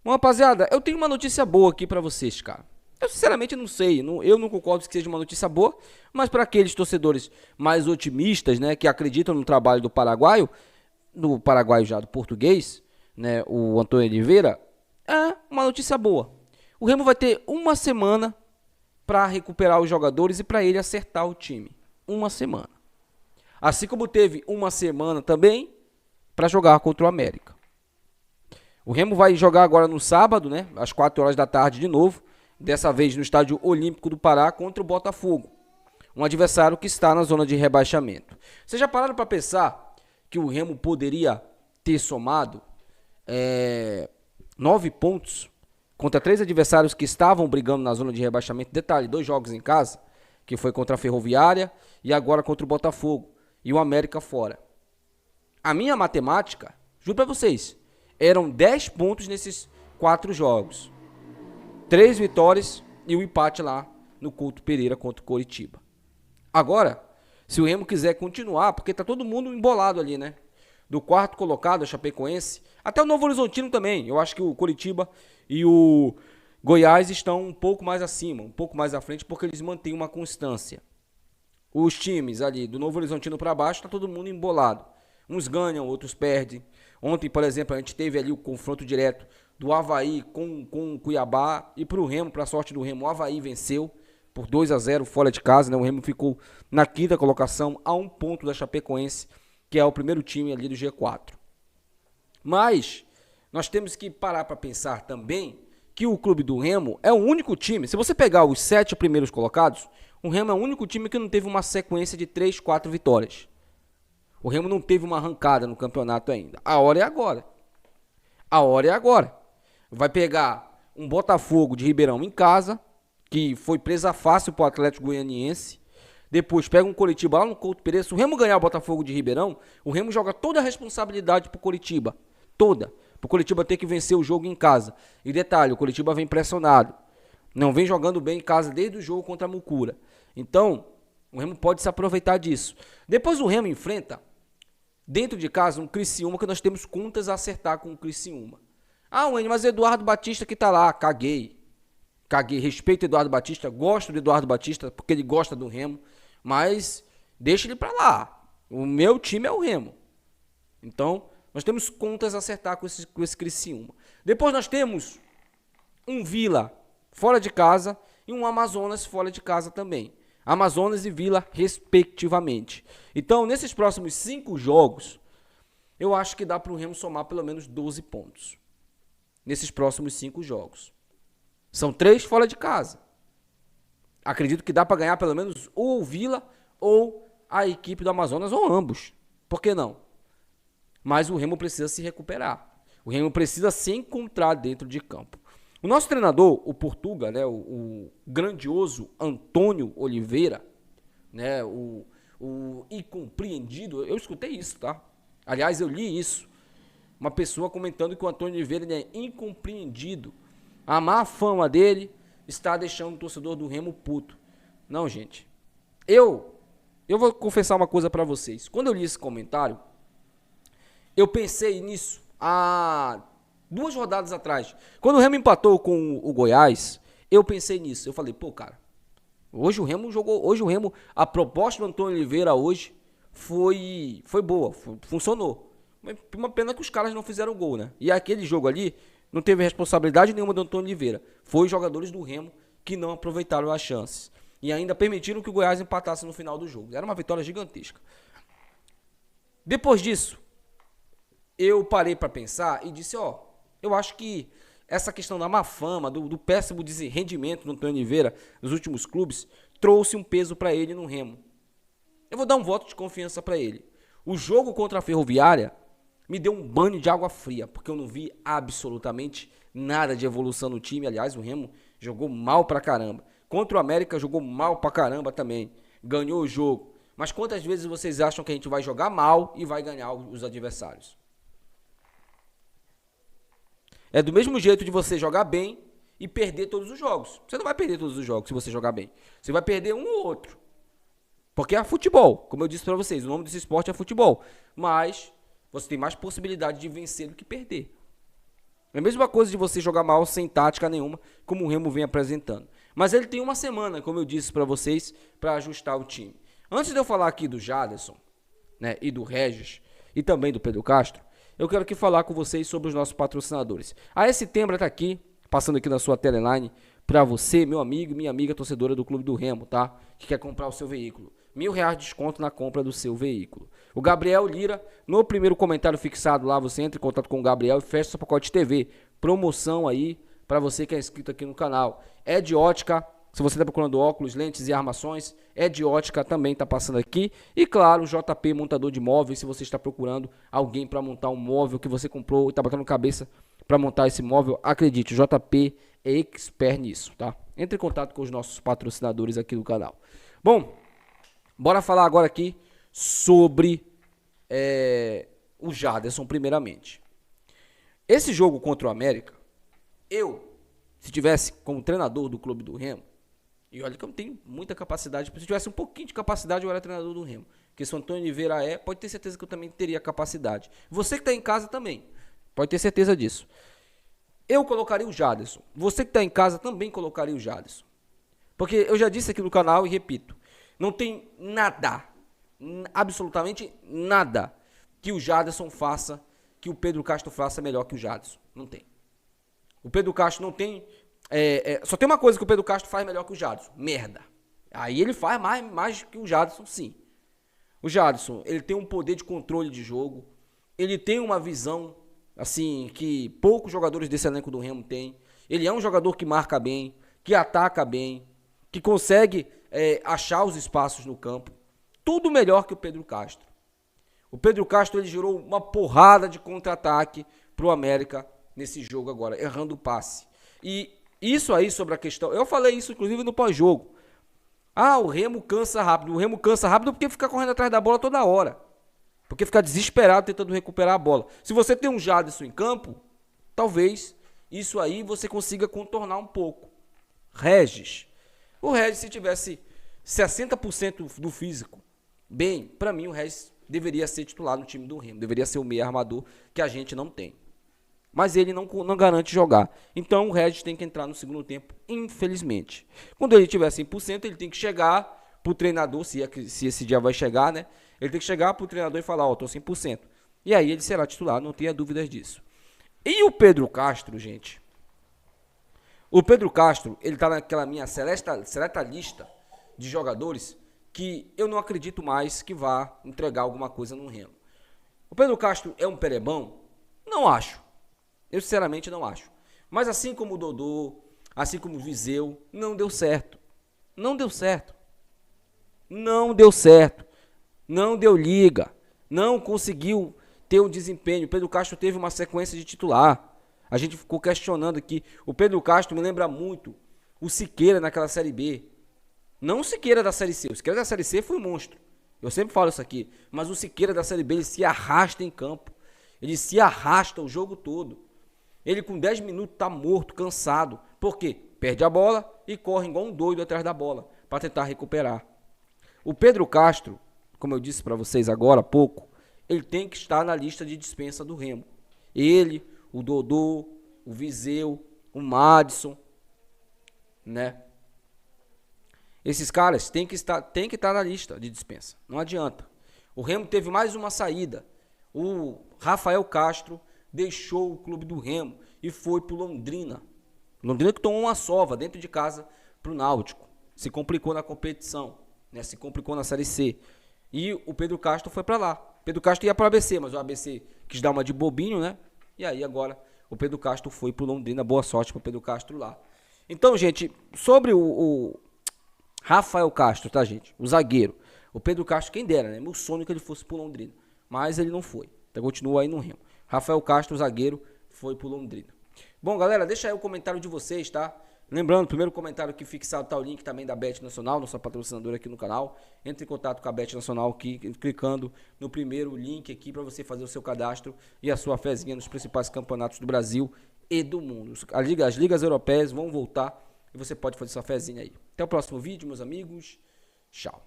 Bom, rapaziada, eu tenho uma notícia boa aqui pra vocês, cara. Eu sinceramente não sei, eu não concordo que seja uma notícia boa, mas para aqueles torcedores mais otimistas, né, que acreditam no trabalho do paraguaio já, do português, né, o Antônio Oliveira, é uma notícia boa. O Remo vai ter uma semana para recuperar os jogadores e para ele acertar o time. Uma semana. Assim como teve uma semana também para jogar contra o América. O Remo vai jogar agora no sábado, né, às 4 horas da tarde de novo, dessa vez no Estádio Olímpico do Pará contra o Botafogo, um adversário que está na zona de rebaixamento. Vocês já pararam para pensar que o Remo poderia ter somado 9 pontos contra 3 adversários que estavam brigando na zona de rebaixamento? Detalhe, 2 jogos em casa, que foi contra a Ferroviária e agora contra o Botafogo e o América fora. A minha matemática, juro para vocês, eram 10 pontos nesses 4 jogos. 3 vitórias e um empate lá no Couto Pereira contra o Coritiba. Agora, se o Remo quiser continuar, porque tá todo mundo embolado ali, né? Do quarto colocado, a Chapecoense, até o Novo Horizontino também. Eu acho que o Coritiba e o Goiás estão um pouco mais acima, um pouco mais à frente, porque eles mantêm uma constância. Os times ali do Novo Horizontino para baixo, tá todo mundo embolado. Uns ganham, outros perdem. Ontem, por exemplo, a gente teve ali o confronto direto do Avaí com o Cuiabá e para o Remo, para a sorte do Remo, o Avaí venceu por 2-0 fora de casa, né? O Remo ficou na 5ª colocação, a 1 ponto da Chapecoense, que é o primeiro time ali do G4. Mas nós temos que parar para pensar também que o clube do Remo é o único time, se você pegar os 7 primeiros colocados, o Remo é o único time que não teve uma sequência de 3, 4 vitórias. O Remo não teve uma arrancada no campeonato ainda. A hora é agora. A hora é agora. Vai pegar um Botafogo de Ribeirão em casa, que foi presa fácil para o Atlético Goianiense. Depois pega um Coritiba lá no Couto Pereira. Se o Remo ganhar o Botafogo de Ribeirão, o Remo joga toda a responsabilidade pro Coritiba. Toda. Pro Coritiba ter que vencer o jogo em casa. E detalhe, o Coritiba vem pressionado. Não vem jogando bem em casa desde o jogo contra a Mucura. Então, o Remo pode se aproveitar disso. Depois o Remo enfrenta, dentro de casa, um Criciúma, que nós temos contas a acertar com o Criciúma. Ah, Wendel, mas Eduardo Batista que tá lá. Caguei. Respeito o Eduardo Batista. Gosto do Eduardo Batista porque ele gosta do Remo. Mas deixa ele pra lá. O meu time é o Remo. Então, nós temos contas a acertar com esse Criciúma. Depois nós temos um Vila fora de casa e um Amazonas fora de casa também. Amazonas e Vila, respectivamente. Então, nesses próximos 5 jogos, eu acho que dá para o Remo somar pelo menos 12 pontos. Nesses próximos 5 jogos. São 3 fora de casa. Acredito que dá para ganhar pelo menos ou o Vila ou a equipe do Amazonas, ou ambos. Por que não? Mas o Remo precisa se recuperar. O Remo precisa se encontrar dentro de campo. O nosso treinador, o Portuga, né, o grandioso Antônio Oliveira, né, o incompreendido, eu escutei isso, tá? Aliás, eu li isso. Uma pessoa comentando que o Antônio Oliveira é incompreendido. A má fama dele está deixando o torcedor do Remo puto. Não, gente. Eu vou confessar uma coisa pra vocês. Quando eu li esse comentário, eu pensei nisso há 2 rodadas atrás. Quando o Remo empatou com o Goiás, eu pensei nisso. Eu falei, pô, cara, hoje o Remo jogou, a proposta do Antônio Oliveira hoje foi boa, funcionou. Uma pena que os caras não fizeram gol, né? E aquele jogo ali não teve responsabilidade nenhuma do Antônio Oliveira. Foi os jogadores do Remo que não aproveitaram as chances. E ainda permitiram que o Goiás empatasse no final do jogo. Era uma vitória gigantesca. Depois disso, eu parei para pensar e disse, eu acho que essa questão da má fama, do péssimo rendimento do Antônio Oliveira nos últimos clubes, trouxe um peso para ele no Remo. Eu vou dar um voto de confiança para ele. O jogo contra a Ferroviária me deu um banho de água fria, porque eu não vi absolutamente nada de evolução no time. Aliás, o Remo jogou mal pra caramba. Contra o América jogou mal pra caramba também. Ganhou o jogo. Mas quantas vezes vocês acham que a gente vai jogar mal e vai ganhar os adversários? É do mesmo jeito de você jogar bem e perder todos os jogos. Você não vai perder todos os jogos se você jogar bem. Você vai perder um ou outro. Porque é futebol. Como eu disse pra vocês, o nome desse esporte é futebol. Mas você tem mais possibilidade de vencer do que perder. É a mesma coisa de você jogar mal sem tática nenhuma, como o Remo vem apresentando. Mas ele tem uma semana, como eu disse para vocês, para ajustar o time. Antes de eu falar aqui do Jaderson, né, e do Regis, e também do Pedro Castro, eu quero aqui falar com vocês sobre os nossos patrocinadores. A S Tembra está aqui, passando aqui na sua teleline, para você, meu amigo e minha amiga torcedora do Clube do Remo, tá? Que quer comprar o seu veículo. R$1.000 de desconto na compra do seu veículo. O Gabriel Lira, no primeiro comentário fixado lá, você entra em contato com o Gabriel e fecha seu pacote TV. Promoção aí para você que é inscrito aqui no canal. Ed Ótica, se você está procurando óculos, lentes e armações, Ed Ótica também está passando aqui. E claro, o JP Montador de Móveis, se você está procurando alguém para montar um móvel que você comprou e está batendo cabeça para montar esse móvel, acredite, o JP é expert nisso, tá? Entre em contato com os nossos patrocinadores aqui do canal. Bom, bora falar agora aqui sobre o Jaderson primeiramente. Esse jogo contra o América, se tivesse como treinador do Clube do Remo, e olha que eu não tenho muita capacidade, se tivesse um pouquinho de capacidade eu era treinador do Remo, porque se o Antônio Oliveira pode ter certeza que eu também teria capacidade. Você que está em casa também, pode ter certeza disso. Eu colocaria o Jaderson. Você que está em casa também colocaria o Jaderson. Porque eu já disse aqui no canal e repito, não tem nada, absolutamente nada, que o Jaderson faça, que o Pedro Castro faça melhor que o Jaderson. Não tem. O Pedro Castro não tem... só tem uma coisa que o Pedro Castro faz melhor que o Jaderson. Merda. Aí ele faz mais que o Jaderson, sim. O Jaderson, ele tem um poder de controle de jogo. Ele tem uma visão, assim, que poucos jogadores desse elenco do Remo têm. Ele é um jogador que marca bem, que ataca bem, que consegue achar os espaços no campo. Tudo melhor que o Pedro Castro. O Pedro Castro, ele gerou uma porrada de contra-ataque pro América nesse jogo agora, errando o passe. E isso aí sobre a questão... Eu falei isso, inclusive, no pós-jogo. O Remo cansa rápido. O Remo cansa rápido porque fica correndo atrás da bola toda hora. Porque fica desesperado tentando recuperar a bola. Se você tem um Jaderson em campo, talvez isso aí você consiga contornar um pouco. Regis. O Regis, se tivesse 60% do físico, bem, para mim o Regis deveria ser titular no time do Remo. Deveria ser o meio armador que a gente não tem. Mas ele não garante jogar. Então o Regis tem que entrar no segundo tempo, infelizmente. Quando ele tiver 100%, ele tem que chegar pro treinador, se esse dia vai chegar, né? Ele tem que chegar pro treinador e falar, tô 100%. E aí ele será titular, não tenha dúvidas disso. E o Pedro Castro, gente? O Pedro Castro, ele tá naquela minha seleta lista de jogadores que eu não acredito mais que vá entregar alguma coisa no Remo. O Pedro Castro é um perebão? Não acho. Eu sinceramente não acho. Mas assim como o Dodô, assim como o Viseu, não deu certo. Não deu certo. Não deu certo. Não deu liga. Não conseguiu ter um desempenho. O Pedro Castro teve uma sequência de titular. A gente ficou questionando aqui. O Pedro Castro me lembra muito o Siqueira naquela Série B. Não o Siqueira da Série C. O Siqueira da Série C foi um monstro. Eu sempre falo isso aqui. Mas o Siqueira da Série B, ele se arrasta em campo. Ele se arrasta o jogo todo. Ele com 10 minutos tá morto, cansado. Por quê? Perde a bola e corre igual um doido atrás da bola para tentar recuperar. O Pedro Castro, como eu disse para vocês agora há pouco, ele tem que estar na lista de dispensa do Remo. Ele, o Dodô, o Viseu, o Madison, né? Esses caras têm que estar na lista de dispensa. Não adianta. O Remo teve mais uma saída. O Rafael Castro deixou o Clube do Remo e foi pro Londrina. Londrina que tomou uma sova dentro de casa pro Náutico. Se complicou na competição, né? Se complicou na Série C. E o Pedro Castro foi para lá. Pedro Castro ia para o ABC, mas o ABC quis dar uma de bobinho, né? E aí agora o Pedro Castro foi pro Londrina. Boa sorte pro Pedro Castro lá. Então, gente, sobre o Rafael Castro, tá, gente? O zagueiro. O Pedro Castro, quem dera, né? Meu sonho é que ele fosse pro Londrina. Mas ele não foi. Então continua aí no Remo. Rafael Castro, zagueiro, foi pro Londrina. Bom, galera, deixa aí o comentário de vocês, tá? Lembrando, primeiro comentário aqui fixado tá o link também da Bet Nacional, nossa patrocinadora aqui no canal. Entre em contato com a Bet Nacional aqui, clicando no primeiro link aqui para você fazer o seu cadastro e a sua fezinha nos principais campeonatos do Brasil e do mundo. As ligas europeias vão voltar e você pode fazer sua fezinha aí. Até o próximo vídeo, meus amigos. Tchau.